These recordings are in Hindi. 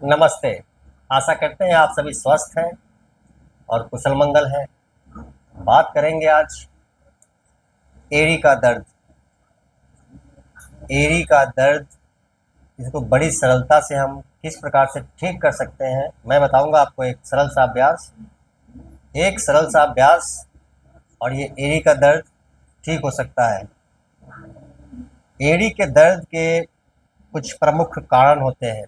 नमस्ते। आशा करते हैं आप सभी स्वस्थ हैं और कुशल मंगल हैं। बात करेंगे आज एड़ी का दर्द। एड़ी का दर्द, इसको बड़ी सरलता से हम किस प्रकार से ठीक कर सकते हैं, मैं बताऊंगा आपको एक सरल सा अभ्यास। एक सरल सा अभ्यास और ये एड़ी का दर्द ठीक हो सकता है। एड़ी के दर्द के कुछ प्रमुख कारण होते हैं।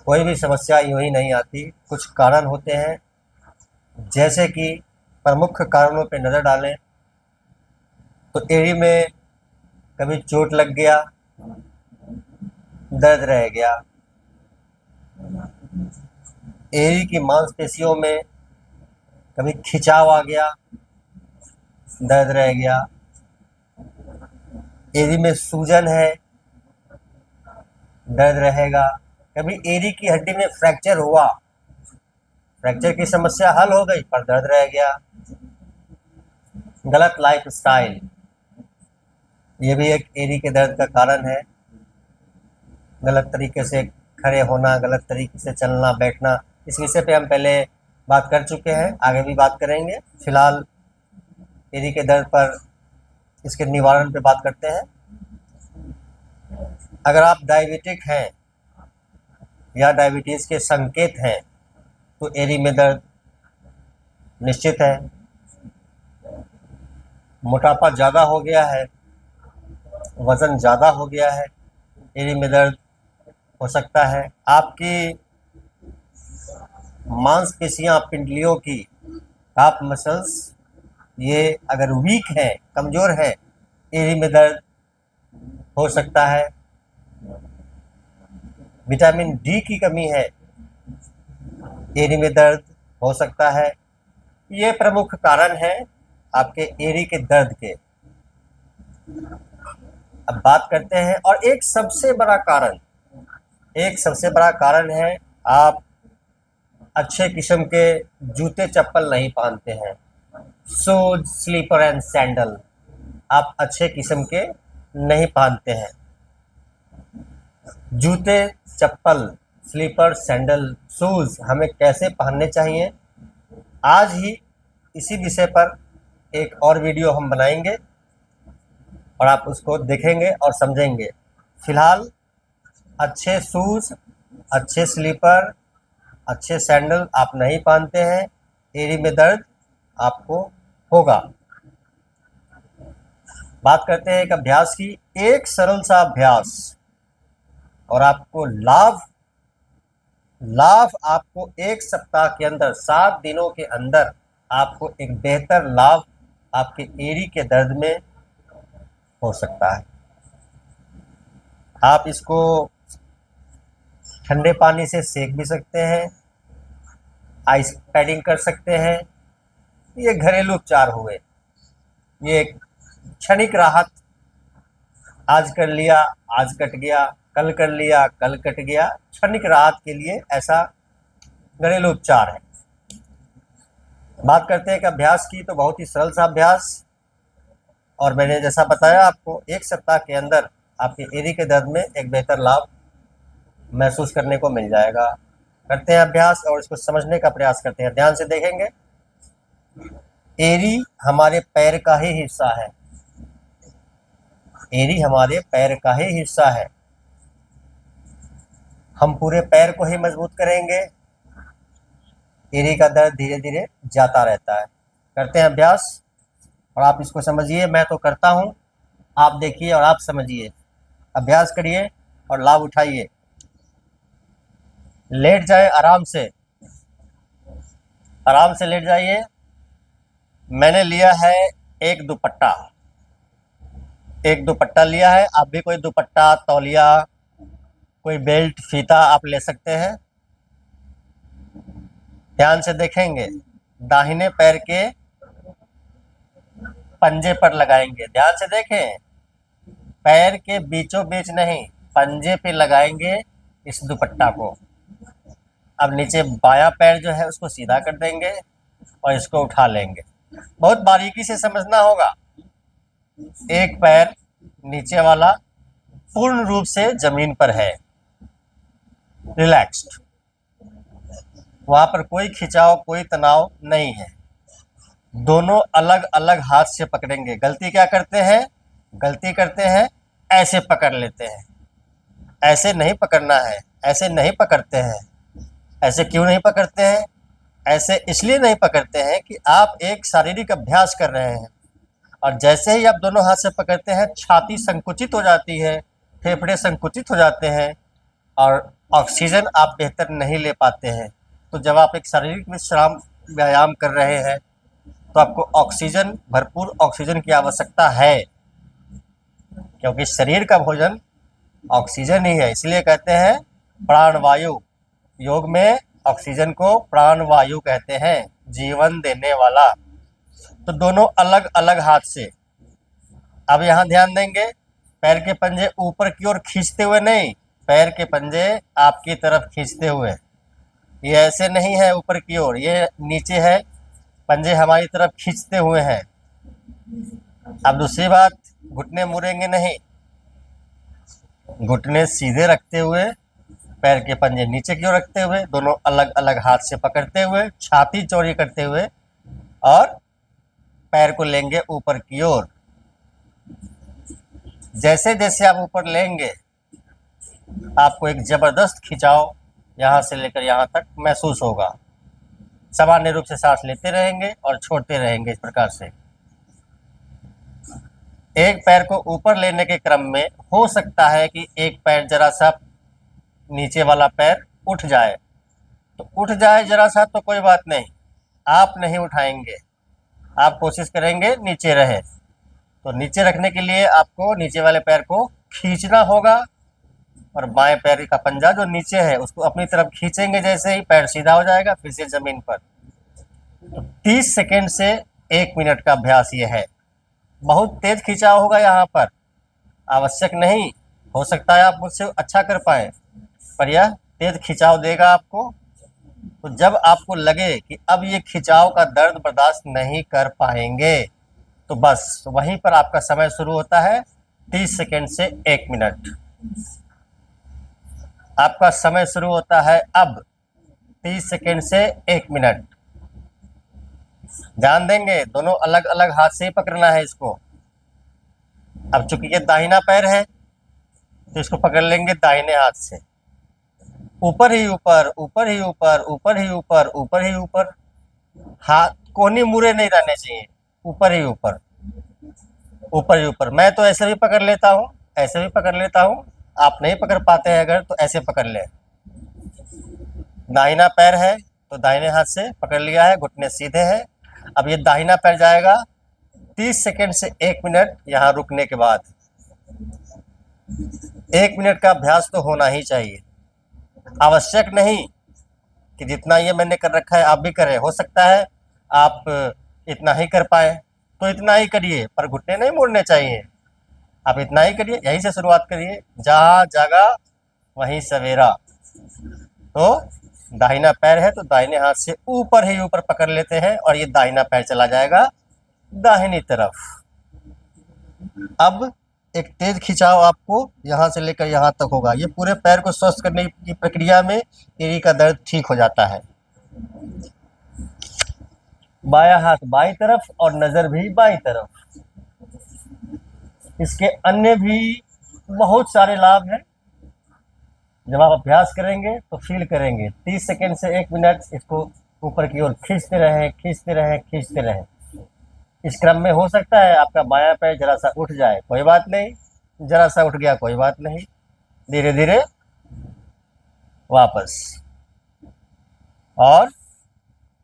कोई भी समस्या यूं ही नहीं आती, कुछ कारण होते हैं। जैसे कि प्रमुख कारणों पे नज़र डालें तो एड़ी में कभी चोट लग गया, दर्द रह गया। एड़ी की मांसपेशियों में कभी खिंचाव आ गया, दर्द रह गया। एड़ी में सूजन है, दर्द रहेगा। कभी एड़ी की हड्डी में फ्रैक्चर हुआ, फ्रैक्चर की समस्या हल हो गई पर दर्द रह गया। गलत लाइफ स्टाइल, ये भी एक एड़ी के दर्द का कारण है। गलत तरीके से खड़े होना, गलत तरीके से चलना बैठना, इस विषय पे हम पहले बात कर चुके हैं, आगे भी बात करेंगे। फिलहाल एड़ी के दर्द पर, इसके निवारण पे बात करते हैं। अगर आप डायबिटिक हैं या डायबिटीज़ के संकेत हैं तो एड़ी में दर्द निश्चित है। मोटापा ज़्यादा हो गया है, वज़न ज़्यादा हो गया है, एड़ी में दर्द हो सकता है। आपकी मांसपेशियां, पिंडलियों की आप मसल्स, ये अगर वीक है, कमज़ोर है, एड़ी में दर्द हो सकता है। विटामिन डी की कमी है, एड़ी में दर्द हो सकता है। ये प्रमुख कारण हैं आपके एड़ी के दर्द के। अब बात करते हैं, और एक सबसे बड़ा कारण है आप अच्छे किस्म के जूते चप्पल नहीं पहनते हैं। शूज, स्लीपर एंड सैंडल आप अच्छे किस्म के नहीं पहनते हैं। जूते, चप्पल, स्लीपर, सैंडल, शूज हमें कैसे पहनने चाहिए, आज ही इसी विषय पर एक और वीडियो हम बनाएंगे और आप उसको देखेंगे और समझेंगे। फिलहाल अच्छे शूज, अच्छे स्लीपर, अच्छे सैंडल आप नहीं पहनते हैं, एड़ी में दर्द आपको होगा। बात करते हैं एक अभ्यास की, एक सरल सा अभ्यास, और आपको लाभ आपको एक सप्ताह के अंदर, 7 दिनों के अंदर आपको एक बेहतर लाभ आपके एड़ी के दर्द में हो सकता है। आप इसको ठंडे पानी से सेक भी सकते हैं, आइस पैडिंग कर सकते हैं। ये घरेलू उपचार हुए, ये एक क्षणिक राहत। आज कर लिया, आज कट गया, कल कर लिया, कल कट गया, क्षणिक राहत के लिए ऐसा घरेलू उपचार है। बात करते हैं कि अभ्यास की, तो बहुत ही सरल सा अभ्यास, और मैंने जैसा बताया आपको, एक सप्ताह के अंदर आपके एड़ी के दर्द में एक बेहतर लाभ महसूस करने को मिल जाएगा। करते हैं अभ्यास और इसको समझने का प्रयास करते हैं। ध्यान से देखेंगे, एड़ी हमारे पैर का ही हिस्सा है। एड़ी हमारे पैर का ही हिस्सा है। हम पूरे पैर को ही मजबूत करेंगे, एड़ी का दर्द धीरे धीरे जाता रहता है। करते हैं अभ्यास और आप इसको समझिए। मैं तो करता हूँ, आप देखिए और आप समझिए। अभ्यास करिए और लाभ उठाइए। लेट जाए, आराम से लेट जाइए। मैंने लिया है एक दुपट्टा लिया है। आप भी कोई दुपट्टा, तौलिया, कोई बेल्ट, फीता आप ले सकते हैं। ध्यान से देखेंगे, दाहिने पैर के पंजे पर लगाएंगे। ध्यान से देखें, पैर के बीचों बीच नहीं, पंजे पे लगाएंगे इस दुपट्टा को। अब नीचे बायां पैर जो है उसको सीधा कर देंगे और इसको उठा लेंगे। बहुत बारीकी से समझना होगा। एक पैर नीचे वाला पूर्ण रूप से जमीन पर है, रिलैक्स्ड, वहां पर कोई खिंचाव, कोई तनाव नहीं है। दोनों अलग अलग हाथ से पकड़ेंगे। गलती क्या करते हैं, गलती करते हैं ऐसे पकड़ लेते हैं। ऐसे नहीं पकड़ना है, ऐसे नहीं पकड़ते हैं। ऐसे क्यों नहीं पकड़ते हैं? ऐसे इसलिए नहीं पकड़ते हैं कि आप एक शारीरिक अभ्यास कर रहे हैं, और जैसे ही आप दोनों हाथ से पकड़ते हैं छाती संकुचित हो जाती है, फेफड़े संकुचित हो जाते हैं, और ऑक्सीजन आप बेहतर नहीं ले पाते हैं। तो जब आप एक शारीरिक विश्राम व्यायाम कर रहे हैं तो आपको ऑक्सीजन, भरपूर ऑक्सीजन की आवश्यकता है, क्योंकि शरीर का भोजन ऑक्सीजन ही है। इसलिए कहते हैं प्राणवायु। योग में ऑक्सीजन को प्राणवायु कहते हैं, जीवन देने वाला। तो दोनों अलग अलग हाथ से। अब यहाँ ध्यान देंगे, पैर के पंजे ऊपर की ओर खींचते हुए नहीं, पैर के पंजे आपकी तरफ खींचते हुए। ये ऐसे नहीं है ऊपर की ओर, ये नीचे है, पंजे हमारी तरफ खींचते हुए हैं। अब दूसरी बात, घुटने मुड़ेंगे नहीं, घुटने सीधे रखते हुए, पैर के पंजे नीचे की ओर रखते हुए, दोनों अलग अलग हाथ से पकड़ते हुए, छाती चौड़ी करते हुए, और पैर को लेंगे ऊपर की ओर। जैसे जैसे आप ऊपर लेंगे आपको एक जबरदस्त खिंचाव यहाँ से लेकर यहाँ तक महसूस होगा। सामान्य रूप से सांस लेते रहेंगे और छोड़ते रहेंगे इस प्रकार से। एक पैर को ऊपर लेने के क्रम में हो सकता है कि एक पैर जरा सा, नीचे वाला पैर उठ जाए, तो उठ जाए जरा सा तो कोई बात नहीं, आप नहीं उठाएंगे, आप कोशिश करेंगे नीचे रहे। तो नीचे रखने के लिए आपको नीचे वाले पैर को खींचना होगा, और बाएं पैर का पंजा जो नीचे है उसको अपनी तरफ खींचेंगे, जैसे ही पैर सीधा हो जाएगा फिर से जमीन पर। तो 30 सेकेंड से 1 मिनट का अभ्यास ये है। बहुत तेज खिंचाव होगा यहाँ पर, आवश्यक नहीं, हो सकता है आप मुझसे अच्छा कर पाए, पर यह तेज खिंचाव देगा आपको। तो जब आपको लगे कि अब ये खिंचाव का दर्द बर्दाश्त नहीं कर पाएंगे, तो बस वहीं पर आपका समय शुरू होता है। 30 सेकेंड से 1 मिनट आपका समय शुरू होता है अब। 30 सेकेंड से 1 मिनट। ध्यान देंगे, दोनों अलग अलग हाथ से ही पकड़ना है इसको। अब चूंकि ये दाहिना पैर है तो इसको पकड़ लेंगे दाहिने हाथ से, ऊपर ही ऊपर, ऊपर ही ऊपर, ऊपर ही ऊपर, ऊपर ही ऊपर। हाथ कोहनी मुड़े नहीं रहने चाहिए, ऊपर ही ऊपर, ऊपर ही ऊपर। मैं तो ऐसे भी पकड़ लेता हूँ, ऐसे भी पकड़ लेता हूँ, आप नहीं पकड़ पाते हैं अगर तो ऐसे पकड़ ले। दाहिना पैर है तो दाहिने हाथ से पकड़ लिया है, घुटने सीधे हैं। अब ये दाहिना पैर जाएगा 30 सेकेंड से 1 मिनट यहाँ रुकने के बाद। 1 मिनट का अभ्यास तो होना ही चाहिए। आवश्यक नहीं कि जितना ये मैंने कर रखा है आप भी करें, हो सकता है आप इतना ही कर पाए तो इतना ही करिए, पर घुटने नहीं मोड़ने चाहिए। आप इतना ही करिए, यहीं से शुरुआत करिए, जहाँ जागा वहीं सवेरा। तो दाहिना पैर है तो दाहिने हाथ से ऊपर ही ऊपर पकड़ लेते हैं, और ये दाहिना पैर चला जाएगा दाहिनी तरफ। अब एक तेज खिंचाव आपको यहाँ से लेकर यहाँ तक होगा। ये पूरे पैर को स्वस्थ करने की प्रक्रिया में एड़ी का दर्द ठीक हो जाता है। बायां हाथ बाई तरफ और नजर भी बाई तरफ। इसके अन्य भी बहुत सारे लाभ हैं, जब आप अभ्यास करेंगे तो फील करेंगे। 30 सेकेंड से 1 मिनट इसको ऊपर की ओर खींचते रहें, खींचते रहें, खींचते रहें। इस क्रम में हो सकता है आपका बायां पैर जरा सा उठ जाए, कोई बात नहीं, जरा सा उठ गया कोई बात नहीं, धीरे धीरे वापस, और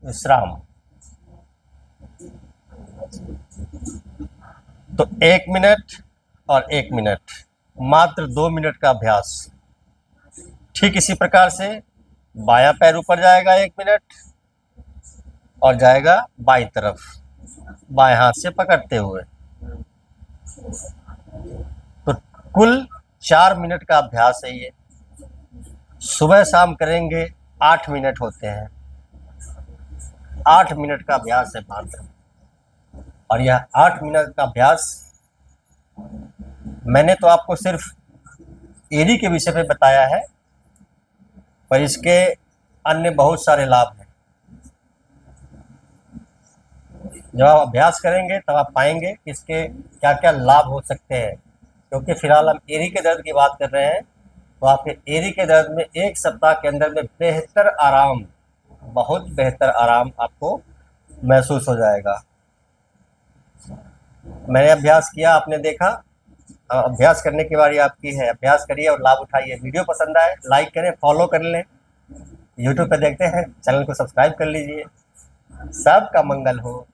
विश्राम। तो 1 मिनट और 1 मिनट, मात्र 2 मिनट का अभ्यास। ठीक इसी प्रकार से बायां पैर ऊपर जाएगा 1 मिनट, और जाएगा बाईं तरफ बाएं हाथ से पकड़ते हुए। तो कुल 4 मिनट का अभ्यास है ये। सुबह शाम करेंगे, 8 मिनट होते हैं, 8 मिनट का अभ्यास है मात्र। और यह 8 मिनट का अभ्यास मैंने तो आपको सिर्फ एड़ी के विषय पे बताया है, पर इसके अन्य बहुत सारे लाभ हैं। जब आप अभ्यास करेंगे तब आप पाएंगे कि इसके क्या क्या लाभ हो सकते हैं। क्योंकि फिलहाल हम एड़ी के दर्द की बात कर रहे हैं, तो आपके एड़ी के दर्द में 1 सप्ताह के अंदर में बेहतर आराम, बहुत बेहतर आराम आपको महसूस हो जाएगा। मैंने अभ्यास किया, आपने देखा। अभ्यास करने की बारी आपकी है। अभ्यास करिए और लाभ उठाइए। वीडियो पसंद आए लाइक करें, फॉलो कर लें। यूट्यूब पे देखते हैं, चैनल को सब्सक्राइब कर लीजिए। सबका मंगल हो।